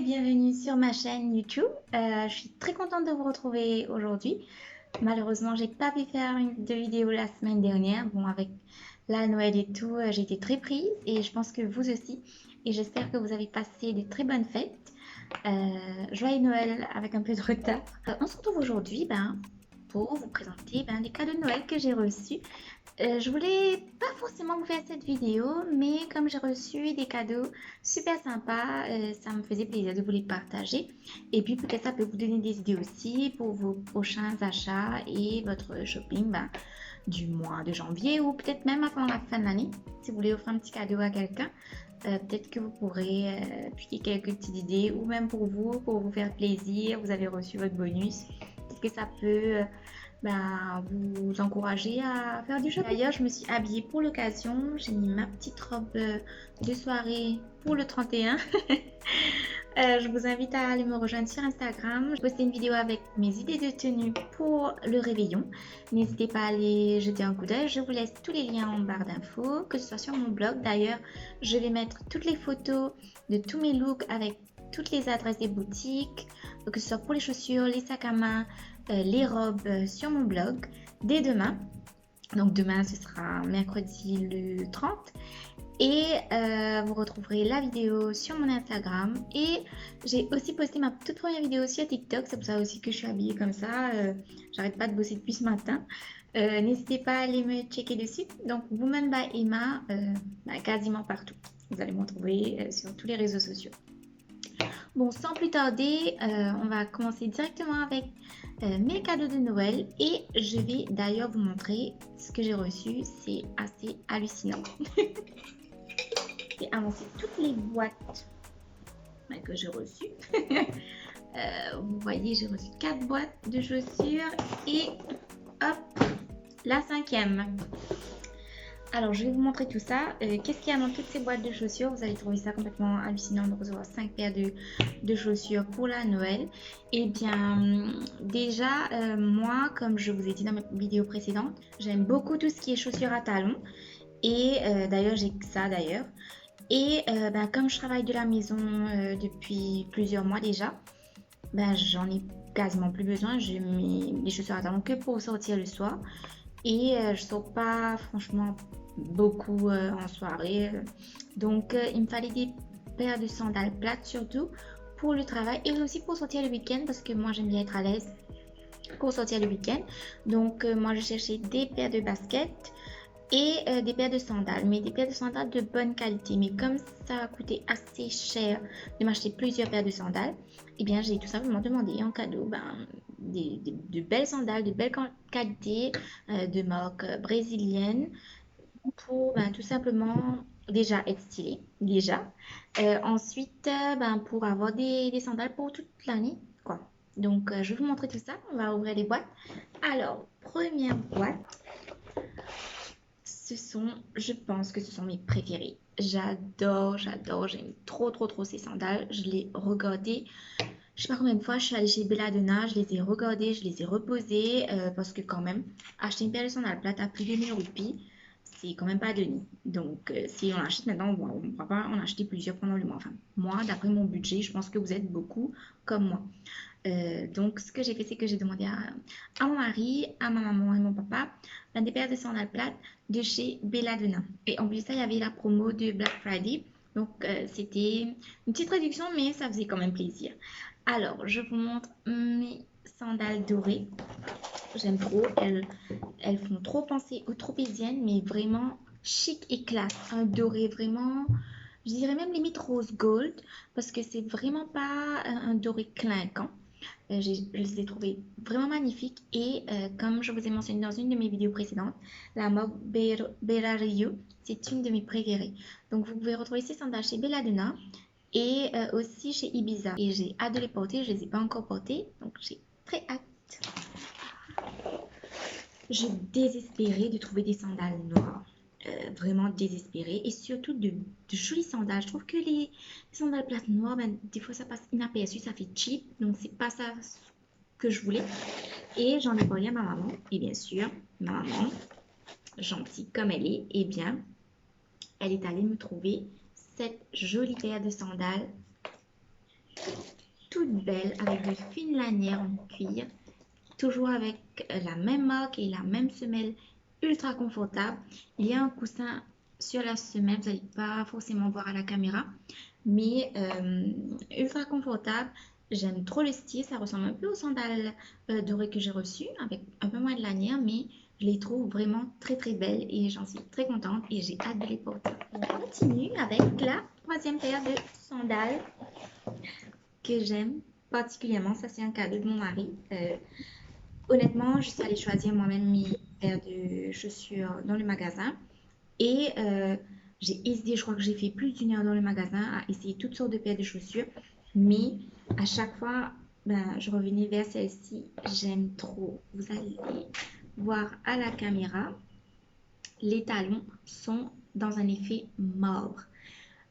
bienvenue sur ma chaîne YouTube. Je suis très contente de vous retrouver aujourd'hui. Malheureusement, j'ai pas pu faire de vidéo la semaine dernière. Bon, avec la Noël et tout, j'ai été très prise et je pense que vous aussi. Et j'espère que vous avez passé des très bonnes fêtes. Joyeux Noël avec un peu de retard. On se retrouve aujourd'hui pour vous présenter les cadeaux de Noël que j'ai reçus. Je voulais pas forcément vous faire cette vidéo, mais comme j'ai reçu des cadeaux super sympas, ça me faisait plaisir de vous les partager. Et puis peut-être ça peut vous donner des idées aussi pour vos prochains achats et votre shopping du mois de janvier ou peut-être même avant la fin de l'année. Si vous voulez offrir un petit cadeau à quelqu'un, peut-être que vous pourrez piquer quelques petites idées ou même pour vous faire plaisir. Vous avez reçu votre bonus. Peut-être que ça peut vous encourager à faire du shopping. D'ailleurs, je me suis habillée pour l'occasion. J'ai mis ma petite robe de soirée pour le 31. Je vous invite à aller me rejoindre sur Instagram. Je postais une vidéo avec mes idées de tenue pour le réveillon. N'hésitez pas à aller jeter un coup d'œil. Je vous laisse tous les liens en barre d'infos, que ce soit sur mon blog. D'ailleurs, je vais mettre toutes les photos de tous mes looks avec toutes les adresses des boutiques, que ce soit pour les chaussures, les sacs à main, les robes sur mon blog dès demain. Donc demain, ce sera mercredi le 30. Et vous retrouverez la vidéo sur mon Instagram. Et j'ai aussi posté ma toute première vidéo sur TikTok. C'est pour ça aussi que je suis habillée comme ça. J'arrête pas de bosser depuis ce matin. N'hésitez pas à aller me checker dessus. Donc Woman by Emma, quasiment partout. Vous allez me retrouver sur tous les réseaux sociaux. Bon, sans plus tarder, on va commencer directement avec mes cadeaux de Noël. Et je vais d'ailleurs vous montrer ce que j'ai reçu. C'est assez hallucinant. J'ai avancé toutes les boîtes que j'ai reçues. Vous voyez, j'ai reçu 4 boîtes de chaussures et hop, la 5e. Alors, je vais vous montrer tout ça. Qu'est-ce qu'il y a dans toutes ces boîtes de chaussures? Vous allez trouver ça complètement hallucinant de recevoir 5 paires de chaussures pour la Noël. Eh bien, déjà, moi, comme je vous ai dit dans mes vidéos précédentes, j'aime beaucoup tout ce qui est chaussures à talons. Et d'ailleurs, j'ai que ça d'ailleurs. Et comme je travaille de la maison depuis plusieurs mois déjà, j'en ai quasiment plus besoin. Je mets les chaussures à talons que pour sortir le soir. Et je sors pas franchement beaucoup en soirée. Donc il me fallait des paires de sandales plates surtout pour le travail et aussi pour sortir le week-end parce que moi j'aime bien être à l'aise pour sortir le week-end. Donc moi je cherchais des paires de baskets et des paires de sandales, mais des paires de sandales de bonne qualité. Mais comme ça a coûté assez cher de m'acheter plusieurs paires de sandales, eh bien j'ai tout simplement demandé en cadeau de belles sandales de belle qualité, de marque brésilienne, pour tout simplement déjà être stylé, déjà. Ensuite, pour avoir des sandales pour toute l'année, quoi. Donc je vais vous montrer tout ça. On va ouvrir les boîtes. Alors, première boîte. Je pense que ce sont mes préférés. J'adore, j'aime trop ces sandales. Je les regardais, je sais pas combien de fois, je suis allée chez Belladonna, je les ai regardées, je les ai reposées, parce que quand même, acheter une paire de sandales plates à plus de 1000 roupies, c'est quand même pas donné. Donc, si on achète maintenant, on ne pourra pas en acheter plusieurs pendant le mois. Enfin, moi, d'après mon budget, je pense que vous êtes beaucoup comme moi. Donc, ce que j'ai fait, c'est que j'ai demandé à mon mari, à ma maman et mon papa des paires de sandales plates de chez Belladonna. Et en plus, ça, il y avait la promo de Black Friday. Donc, c'était une petite réduction, mais ça faisait quand même plaisir. Alors, je vous montre mes sandales dorées. J'aime trop. Elles font trop penser aux tropéziennes, mais vraiment chic et classe. Un doré vraiment, je dirais même limite rose gold, parce que c'est vraiment pas un doré clinquant. Je les ai trouvées vraiment magnifiques et comme je vous ai mentionné dans une de mes vidéos précédentes, la marque Berario, c'est une de mes préférées. Donc vous pouvez retrouver ces sandales chez Belladonna et aussi chez Ibiza. Et j'ai hâte de les porter, je ne les ai pas encore portées, donc j'ai très hâte. Je désespérais de trouver des sandales noires. Vraiment désespérée et surtout de jolies sandales. Je trouve que les sandales plates noires, des fois ça passe inaperçu, ça fait cheap, donc c'est pas ça que je voulais. Et j'en ai parlé à ma maman, et bien sûr, ma maman, gentille comme elle est, eh bien, elle est allée me trouver cette jolie paire de sandales toute belle avec de fines lanières en cuir, toujours avec la même marque et la même semelle ultra confortable. Il y a un coussin sur la semelle, vous n'allez pas forcément voir à la caméra, mais ultra confortable. J'aime trop le style, ça ressemble un peu aux sandales dorées que j'ai reçues, avec un peu moins de lanières, mais je les trouve vraiment très très belles et j'en suis très contente et j'ai hâte de les porter. On continue avec la troisième paire de sandales que j'aime particulièrement. Ça, c'est un cadeau de mon mari. Honnêtement, je suis allée choisir moi-même mes paires de chaussures dans le magasin et j'ai hésité, je crois que j'ai fait plus d'une heure dans le magasin à essayer toutes sortes de paires de chaussures, mais à chaque fois, ben, je revenais vers celle-ci. J'aime trop. Vous allez voir à la caméra, les talons sont dans un effet marbre.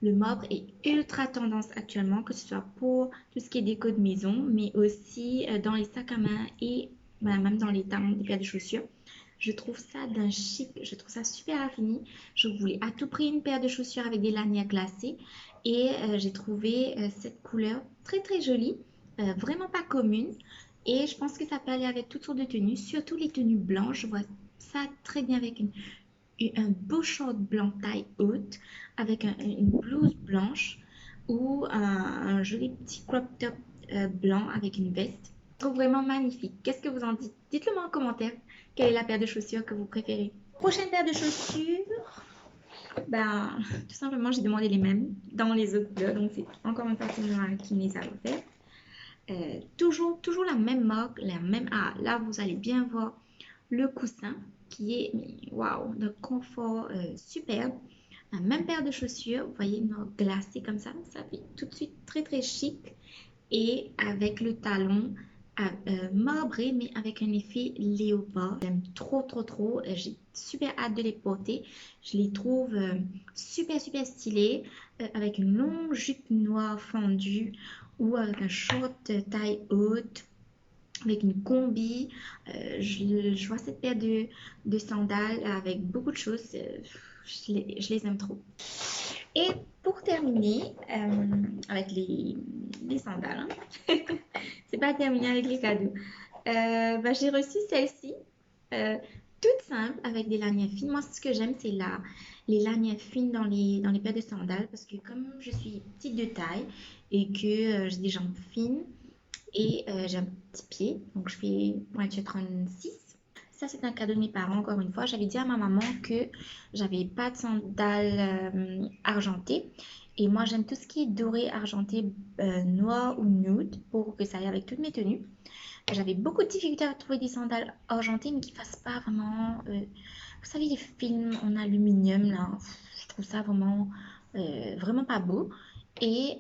Le marbre est ultra tendance actuellement, que ce soit pour tout ce qui est déco de maison, mais aussi dans les sacs à main et ben, même dans les talons des paires de chaussures. Je trouve ça d'un chic, je trouve ça super raffiné. Je voulais à tout prix une paire de chaussures avec des lanières glacées et j'ai trouvé cette couleur très très jolie, vraiment pas commune. Et je pense que ça peut aller avec toutes sortes de tenues, surtout les tenues blanches. Je vois ça très bien avec un beau short blanc taille haute avec une blouse blanche ou un joli petit crop top blanc avec une veste. Je trouve vraiment magnifique. Qu'est-ce que vous en dites? Dites-le moi en commentaire. Quelle est la paire de chaussures que vous préférez? Prochaine paire de chaussures, ben, tout simplement, j'ai demandé les mêmes dans les autres couleurs. Donc, c'est encore une fois qui me les a offertes. Toujours la même marque, la même. Ah, là, vous allez bien voir le coussin qui est, waouh, de confort superbe. La même paire de chaussures, vous voyez, une marque glacée comme ça fait tout de suite très très chic. Et avec le talon marbré, mais avec un effet léopard. J'aime trop, trop, trop. J'ai super hâte de les porter. Je les trouve super, super stylés, avec une longue jupe noire fendue ou avec un short taille haute avec une combi. Je vois cette paire de sandales avec beaucoup de choses. Je les aime trop. Et pour terminer avec les sandales, hein. C'est pas terminé avec les cadeaux. Bah, j'ai reçu celle-ci, euh, toute simple, avec des lanières fines. Moi, ce que j'aime, c'est les lanières fines dans les paires de sandales, parce que comme je suis petite de taille et que j'ai des jambes fines, et j'ai un petit pied, donc je fais pointure 36. Ça, c'est un cadeau de mes parents, encore une fois. J'avais dit à ma maman que j'avais pas de sandales argentées. Et moi, j'aime tout ce qui est doré, argenté, noir ou nude pour que ça aille avec toutes mes tenues. J'avais beaucoup de difficultés à trouver des sandales argentées, mais qui fassent pas vraiment. Vous savez, les films en aluminium, là, je trouve ça vraiment, vraiment pas beau. Et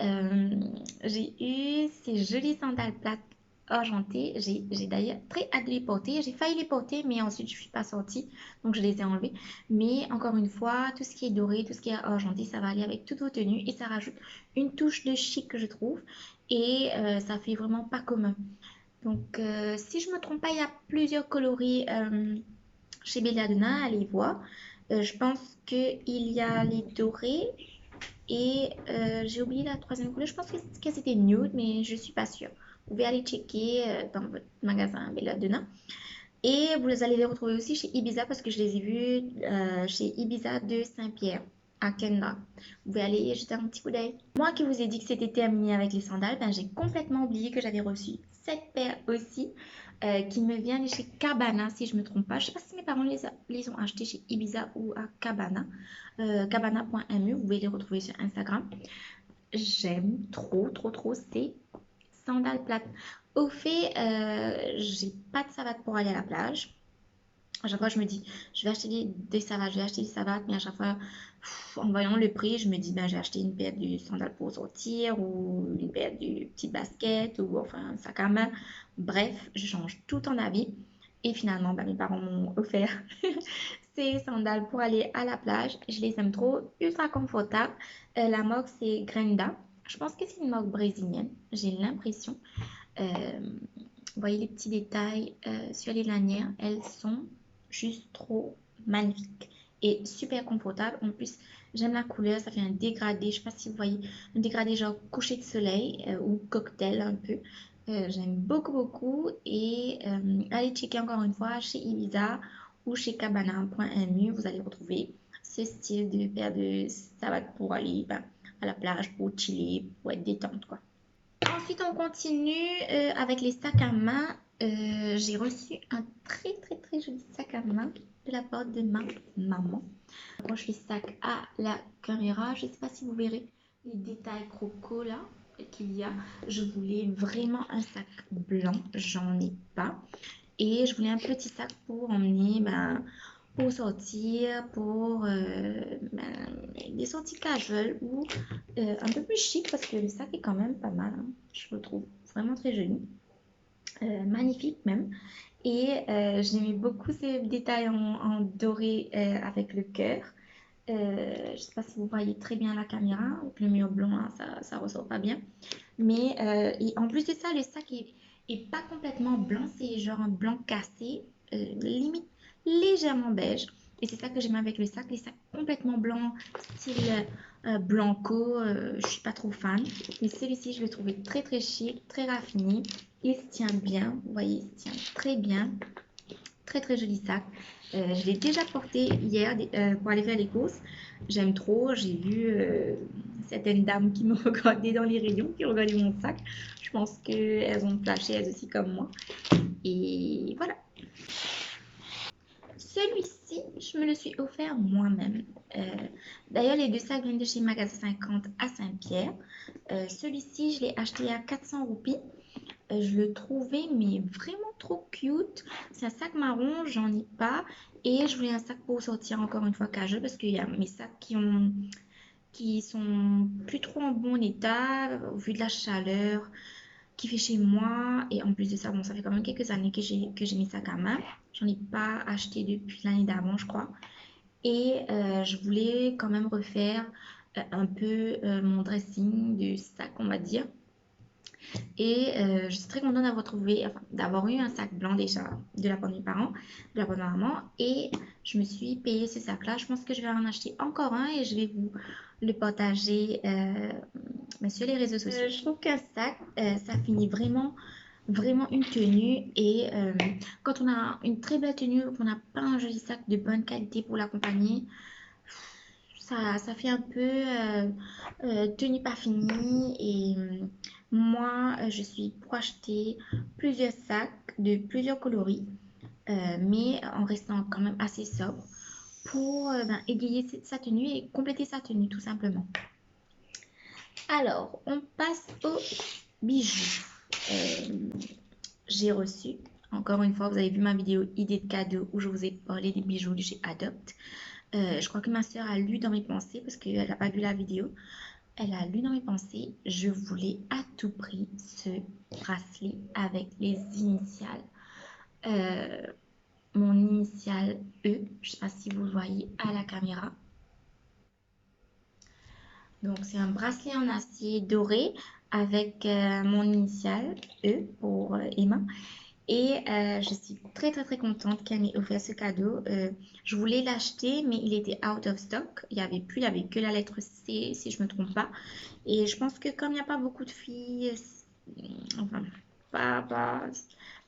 j'ai eu ces jolies sandales plates argentées. J'ai d'ailleurs très hâte de les porter. J'ai failli les porter, mais ensuite je ne suis pas sortie, donc je les ai enlevées. Mais encore une fois, tout ce qui est doré, tout ce qui est argenté, ça va aller avec toutes vos tenues et ça rajoute une touche de chic que je trouve. Et ça fait vraiment pas commun. Donc, si je ne me trompe pas, il y a plusieurs coloris chez Belladonna, allez voir. Je pense qu'il y a les dorés et j'ai oublié la troisième couleur. Je pense que c'était nude, mais je ne suis pas sûre. Vous pouvez aller checker dans votre magasin Belladonna. Et vous allez les retrouver aussi chez Ibiza parce que je les ai vus chez Ibiza de Saint-Pierre à Kendra. Vous pouvez aller jeter un petit coup d'œil. Moi qui vous ai dit que c'était terminé avec les sandales, ben, j'ai complètement oublié que j'avais reçu cette paire aussi qui me vient de chez Cabana si je ne me trompe pas. Je ne sais pas si mes parents les ont achetés chez Ibiza ou à Cabana. Cabana.mu, vous pouvez les retrouver sur Instagram. J'aime trop, trop, trop ces sandales plates. Au fait, j'ai pas de savate pour aller à la plage. À chaque fois, je me dis, je vais acheter des savates, je vais acheter des savates, mais à chaque fois, en voyant le prix, je me dis, ben, j'ai acheté une paire de sandales pour sortir ou une paire de petites baskets ou enfin un sac à main. Bref, je change tout en avis. Et finalement, ben, mes parents m'ont offert ces sandales pour aller à la plage. Je les aime trop, ultra confortables. La marque, c'est Grenda. Je pense que c'est une marque brésilienne, j'ai l'impression. Vous voyez les petits détails sur les lanières, elles sont juste trop magnifiques. et super confortable. En plus, j'aime la couleur, ça fait un dégradé, je sais pas si vous voyez, un dégradé genre coucher de soleil ou cocktail un peu. J'aime beaucoup beaucoup et allez checker encore une fois chez Ibiza ou chez cabana.mu, vous allez retrouver ce style de paire de savates pour aller ben, à la plage, pour chiller, pour être détente quoi. Ensuite, on continue avec les sacs à main. J'ai reçu un très joli sac à main de la part de ma maman. Je branche le sac à la caméra. Je ne sais pas si vous verrez les détails croco là qu'il y a. Je voulais vraiment un sac blanc. J'en ai pas. Et je voulais un petit sac pour emmener, ben, pour sortir, pour des sorties casual ou un peu plus chic parce que le sac est quand même pas mal, hein. Je le trouve vraiment très joli, magnifique même. Et j'aimais beaucoup ces détails en doré avec le cœur. Je ne sais pas si vous voyez très bien la caméra, avec le mur blanc, hein, ça ressort pas bien. Mais et en plus de ça, le sac est pas complètement blanc, c'est genre un blanc cassé, limite légèrement beige. Et c'est ça que j'aime avec le sac, les sacs complètement blancs, style blanco, je suis pas trop fan. Mais celui-ci, je l'ai trouvé très chic, très raffiné. Il se tient bien, vous voyez, il se tient très bien. Très joli sac. Je l'ai déjà porté hier pour aller faire les courses. J'aime trop. J'ai vu certaines dames qui me regardaient dans les rayons, qui regardaient mon sac. Je pense qu'elles ont flashé elles aussi comme moi. Et voilà. Celui-ci, je me le suis offert moi-même. Euh, D'ailleurs, les deux sacs viennent de chez Magasin 50 à Saint-Pierre. Celui-ci, je l'ai acheté à 400 roupies. Je le trouvais mais vraiment trop cute. C'est un sac marron, j'en ai pas. Et je voulais un sac pour sortir encore une fois casual parce qu'il y a mes sacs qui sont plus trop en bon état au vu de la chaleur qui fait chez moi. Et en plus de ça, bon, ça fait quand même quelques années que j'ai mes sacs à main. J'en ai pas acheté depuis l'année d'avant, je crois. Et je voulais quand même refaire un peu mon dressing de sac, on va dire. Et je suis très contente d'avoir trouvé, enfin, d'avoir eu un sac blanc déjà de la part de mes parents, de la part de ma maman. Et je me suis payé ce sac-là. Je pense que je vais en acheter encore un et je vais vous le partager sur les réseaux sociaux. Je trouve qu'un sac, ça finit vraiment une tenue. Et quand on a une très belle tenue, qu'on n'a pas un joli sac de bonne qualité pour l'accompagner, ça fait un peu tenue pas finie et moi je suis pour acheter plusieurs sacs de plusieurs coloris mais en restant quand même assez sobre pour égayer sa tenue et compléter sa tenue tout simplement. Alors on passe aux bijoux. Euh, j'ai reçu, encore une fois vous avez vu ma vidéo idée de cadeau où je vous ai parlé des bijoux de chez Adopt. Je crois que ma soeur a lu dans mes pensées parce qu'elle n'a pas vu la vidéo. Elle a lu dans mes pensées. Je voulais à tout prix ce bracelet avec les initiales. Euh, Mon initiale E. Je ne sais pas si vous le voyez à la caméra. Donc c'est un bracelet en acier doré avec mon initiale E pour Emma. Et je suis très contente qu'elle m'ait offert ce cadeau. Je voulais l'acheter, mais il était out of stock. Il n'y avait plus, il n'y avait que la lettre C, si je ne me trompe pas. Et je pense que comme il n'y a pas beaucoup de filles, enfin, pas, pas,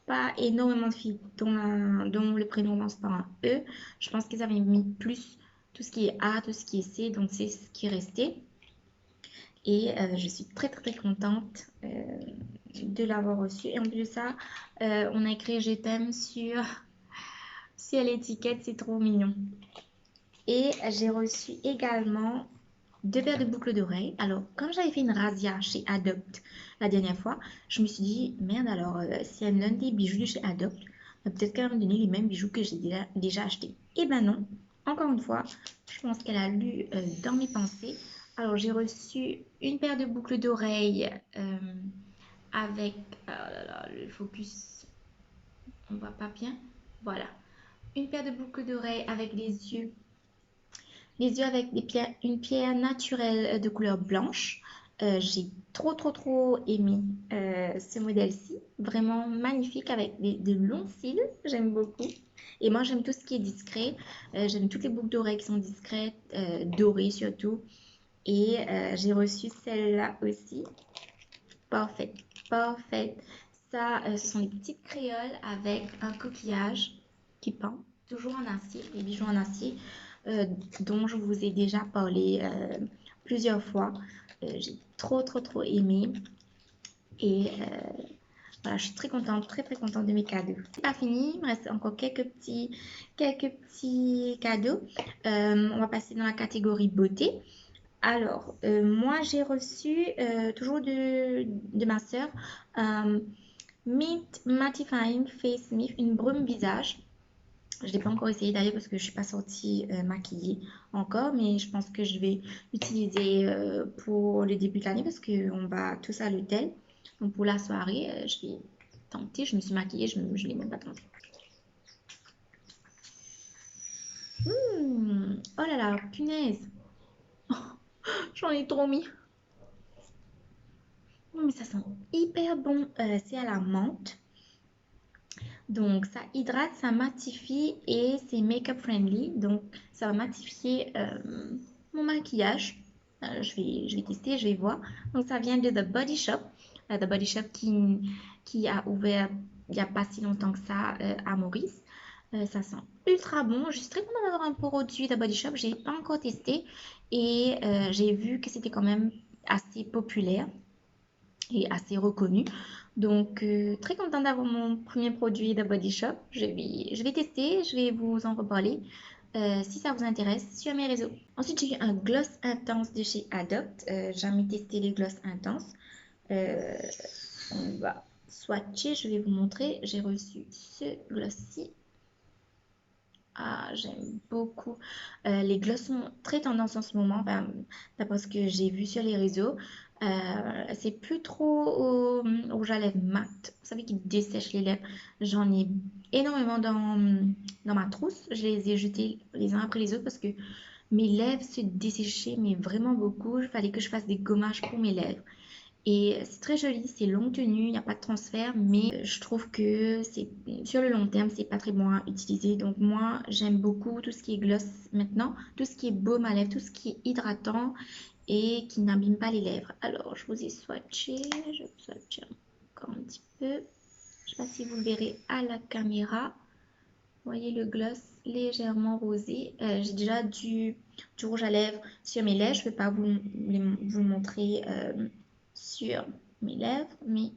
pas énormément de filles dont le prénom commence par un E, je pense qu'ils avaient mis plus tout ce qui est A, tout ce qui est C, donc c'est ce qui est resté. Et je suis très contente de l'avoir reçu. Et en plus de ça, on a écrit je t'aime sur l'étiquette, c'est trop mignon. Et j'ai reçu également deux paires de boucles d'oreilles. Alors, comme j'avais fait une razzia chez Adopt la dernière fois, je me suis dit, merde, alors si elle me donne des bijoux de chez Adopt, peut-être qu'elle va me donner les mêmes bijoux que j'ai déjà achetés. Et ben non, encore une fois, je pense qu'elle a lu dans mes pensées. Alors, j'ai reçu une paire de boucles d'oreilles avec... Oh là là, le focus, on voit pas bien. Voilà. Une paire de boucles d'oreilles avec les yeux avec une pierre naturelle de couleur blanche. J'ai trop aimé ce modèle-ci. Vraiment magnifique avec des longs cils. J'aime beaucoup. Et moi, j'aime tout ce qui est discret. J'aime toutes les boucles d'oreilles qui sont discrètes, dorées surtout. Et j'ai reçu celle-là aussi. Parfaite, parfaite. Ça, ce sont des petites créoles avec un coquillage qui pend, toujours en acier, les bijoux en acier, euh, dont je vous ai déjà parlé plusieurs fois. J'ai trop aimé. Et voilà, je suis très contente, très contente de mes cadeaux. C'est pas fini, il me reste encore quelques petits cadeaux. On va passer dans la catégorie beauté. Alors, moi, j'ai reçu toujours de ma sœur Mint Mattifying Face Mist, une brume visage. Je ne l'ai pas encore essayé d'ailleurs parce que je ne suis pas sortie maquillée encore, mais je pense que je vais l'utiliser pour le début de l'année parce qu'on va tous à l'hôtel. Donc pour la soirée, je vais tenter. Je me suis maquillée, je ne l'ai même pas tenté. Oh là là, punaise! J'en ai trop mis. Mais ça sent hyper bon. C'est à la menthe. Donc, ça hydrate, ça matifie et c'est make-up friendly. Donc, ça va matifier mon maquillage. Je vais tester, je vais voir. Donc, ça vient de The Body Shop. The Body Shop qui a ouvert il n'y a pas si longtemps que ça à Maurice. Ça sent ultra bon. Je suis très contente d'avoir un produit The Body Shop. Je n'ai pas encore testé et j'ai vu que c'était quand même assez populaire et assez reconnu. Donc, très contente d'avoir mon premier produit de Body Shop. Je vais tester, je vais vous en reparler si ça vous intéresse sur mes réseaux. Ensuite, j'ai eu un gloss intense de chez Adopt. Jamais testé les gloss intenses. Euh, on va swatcher, je vais vous montrer. J'ai reçu ce gloss-ci. Ah, j'aime beaucoup. Les gloss sont très tendance en ce moment, enfin, d'après ce que j'ai vu sur les réseaux. C'est plus trop au rouge à lèvres mat, vous savez, qui dessèche les lèvres. J'en ai énormément dans ma trousse. Je les ai jetés les uns après les autres parce que mes lèvres se desséchaient, mais vraiment beaucoup. Il fallait que je fasse des gommages pour mes lèvres. Et c'est très joli, c'est longue tenue, il n'y a pas de transfert, mais je trouve que c'est sur le long terme, c'est pas très bon à utiliser. Donc moi, j'aime beaucoup tout ce qui est gloss maintenant, tout ce qui est baume à lèvres, tout ce qui est hydratant et qui n'abîme pas les lèvres. Alors, je vous ai swatché, je vais swatcher encore un petit peu. Je sais pas si vous le verrez à la caméra. Vous voyez le gloss légèrement rosé. J'ai déjà du rouge à lèvres sur mes lèvres. Je ne vais pas vous le montrer sur mes lèvres, mais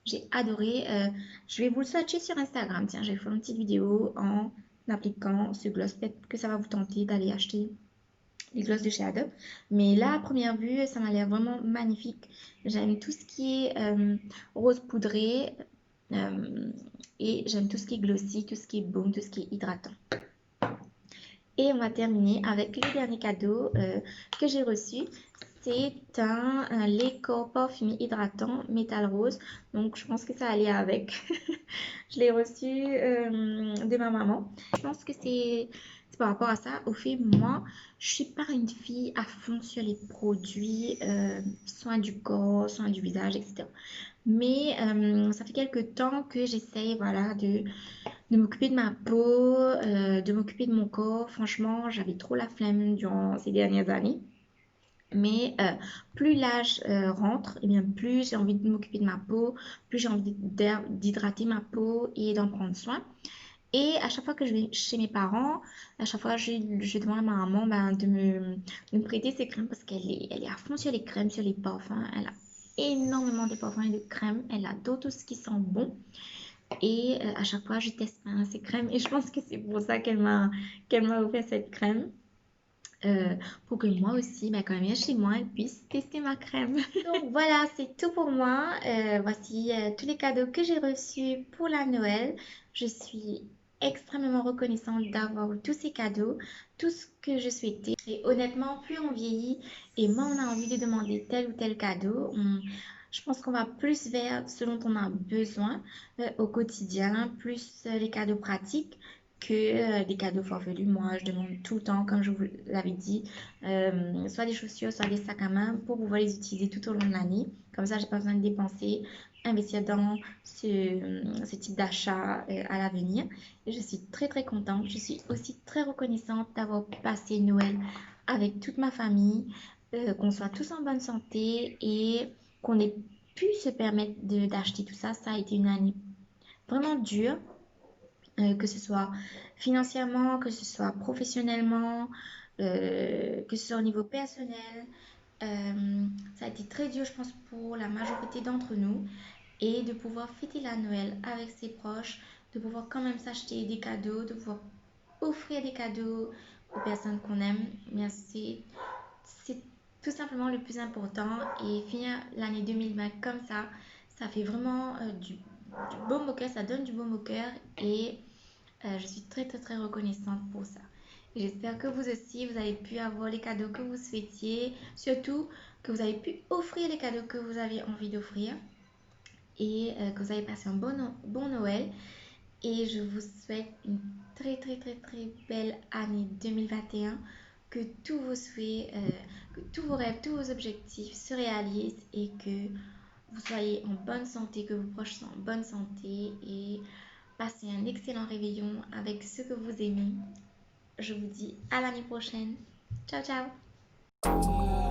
j'ai adoré. Je vais vous le swatcher sur Instagram. Tiens, j'ai fait une petite vidéo en appliquant ce gloss. Peut-être que ça va vous tenter d'aller acheter les glosses de chez Adobe. Mais là, à première vue, ça m'a l'air vraiment magnifique. J'aime tout ce qui est rose poudré euh, et j'aime tout ce qui est glossy, tout ce qui est baume, tout ce qui est hydratant. Et on va terminer avec le dernier cadeau que j'ai reçu. C'est un lait corps parfumé hydratant métal rose. Donc je pense que ça allait avec. Je l'ai reçu de ma maman. Je pense que c'est par rapport à ça. Au fait, moi, je suis pas une fille à fond sur les produits, soins du corps, soins du visage, etc. Mais ça fait quelques temps que j'essaye, voilà, de m'occuper de ma peau, de m'occuper de mon corps. Franchement, j'avais trop la flemme durant ces dernières années. Mais plus l'âge rentre, et bien plus j'ai envie de m'occuper de ma peau, plus j'ai envie d'hydrater ma peau et d'en prendre soin. Et à chaque fois que je vais chez mes parents, à chaque fois je demande à ma maman ben, de me prêter ses crèmes parce elle est à fond sur les crèmes, sur les parfums. Elle a énormément de parfums et de crèmes. Elle adore tout ce qui sent bon. Et à chaque fois, je teste ces crèmes. Et je pense que c'est pour ça qu'elle m'a offert cette crème. Pour que moi aussi, bah, quand elle vient chez moi, elle puisse tester ma crème. Donc voilà, c'est tout pour moi. Voici tous les cadeaux que j'ai reçus pour la Noël. Je suis extrêmement reconnaissante d'avoir eu tous ces cadeaux, tout ce que je souhaitais. Et honnêtement, plus on vieillit et moins on a envie de demander tel ou tel cadeau, je pense qu'on va plus vers ce dont on a besoin au quotidien, plus les cadeaux pratiques que des cadeaux farfelus. Moi, je demande tout le temps, comme je vous l'avais dit, soit des chaussures, soit des sacs à main pour pouvoir les utiliser tout au long de l'année. Comme ça, j'ai pas besoin de dépenser, investir dans ce type d'achat à l'avenir. Et je suis très très contente. Je suis aussi très reconnaissante d'avoir passé Noël avec toute ma famille, qu'on soit tous en bonne santé et qu'on ait pu se permettre d'acheter tout ça. Ça a été une année vraiment dure, que ce soit financièrement, que ce soit professionnellement, que ce soit au niveau personnel. Ça a été très dur, je pense, pour la majorité d'entre nous. Et de pouvoir fêter la Noël avec ses proches, de pouvoir quand même s'acheter des cadeaux, de pouvoir offrir des cadeaux aux personnes qu'on aime, bien c'est tout simplement le plus important. Et finir l'année 2020 comme ça fait vraiment du baume au cœur, ça donne du baume au cœur et je suis très très très reconnaissante pour ça. Et j'espère que vous aussi, vous avez pu avoir les cadeaux que vous souhaitiez, surtout que vous avez pu offrir les cadeaux que vous avez envie d'offrir et que vous avez passé un bon Noël. Et je vous souhaite une très très très très belle année 2021. Que tous vos souhaits, que tous vos rêves, tous vos objectifs se réalisent et que vous soyez en bonne santé, que vos proches soient en bonne santé et passez un excellent réveillon avec ceux que vous aimez. Je vous dis à l'année prochaine. Ciao ciao.